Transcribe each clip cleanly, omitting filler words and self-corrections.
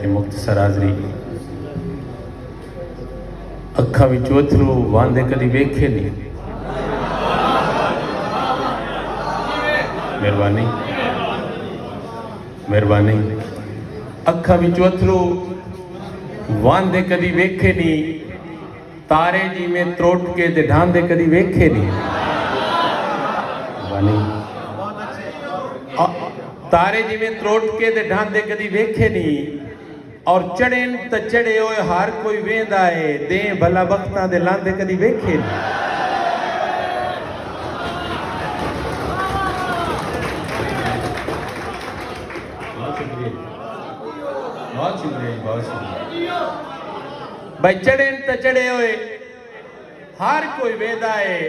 ਮੁਖਤਸਰ ਹਾਜ਼ਰੀ ਅੱਖਾਂ ਵਿੱਚ ਅਥਰੂ ਵਾਂਦੇ ਕਦੀ ਵੇਖੇ ਨਹੀਂ। ਮਿਹਰਬਾਨੀ ਮਿਹਰਬਾਨੀ। ਅੱਖਾਂ ਵਿੱਚ ਅਥਰੂ ਵਾਂਦੇ ਕਦੀ ਵੇਖੇ ਨਹੀਂ, ਤਾਰੇ ਜਿਵੇਂ ਤਰੁੱਟ ਕੇ ਤੇ ਢਾਂਦੇ ਕਦੀ ਵੇਖੇ नहीं। तारे जिमें त्रोट के ते ढांदे कदी वेखे नहीं, और चढ़े तो चढ़े होए हर कोई वेंदा है, दे भला वक्तां दे लांदे कदी वेखे नहीं। बहुत शुक्रिया भाई। चढ़े तो चढ़े होए हर कोई वेंदा है,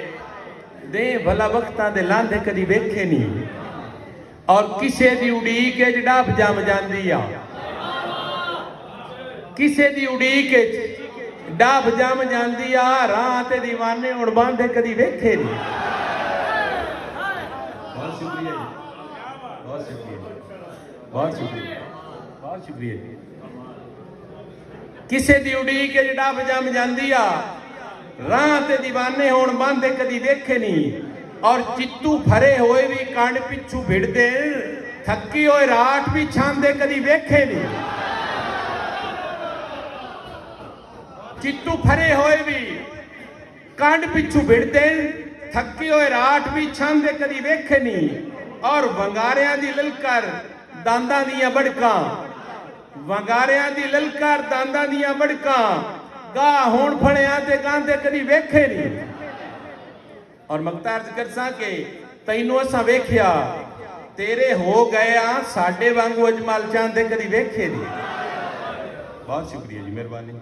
दे भला वक्तां दे लांदे कदी वेखे नहीं, और किसे दी उड़ीक डाफ जम जाती आ, किसे दी उड़ीक डाफ जम जाती आ, राह ते दीवाने हुण बांधे कदी वेखे नहीं। बहुत शुक्रिया जी, बहुत शुक्रिया, बहुत शुक्रिया, बहुत शुक्रिया जी। किसे दी उड़ीक डाफ जम जाती आ, राह ते दीवाने हुण बांधे कदी वेखे नहीं, और चित्तू भरे होए भी कंड पिछू भिड़दे, थकी होए राठ भी छांदे कदी वेखे नहीं। चित्तू भरे होए भी कंड पिछू भिड़दे, थकी होए राठ भी छांदे कदी वेखे नहीं, और वंगारियां दी ललकार दांदां दियां बड़कां, वंगारियां दी ललकार दांदां दियां बड़कां, गा होण फड़ियां ते गांदे कदी वेखे नहीं। और मख्तार जिक्र सा के तैनू असा वेख्या, तेरे हो गया साडे वांगू अजमल चांदे कदी वेखे नहीं। बहुत शुक्रिया जी, मेहरबानी।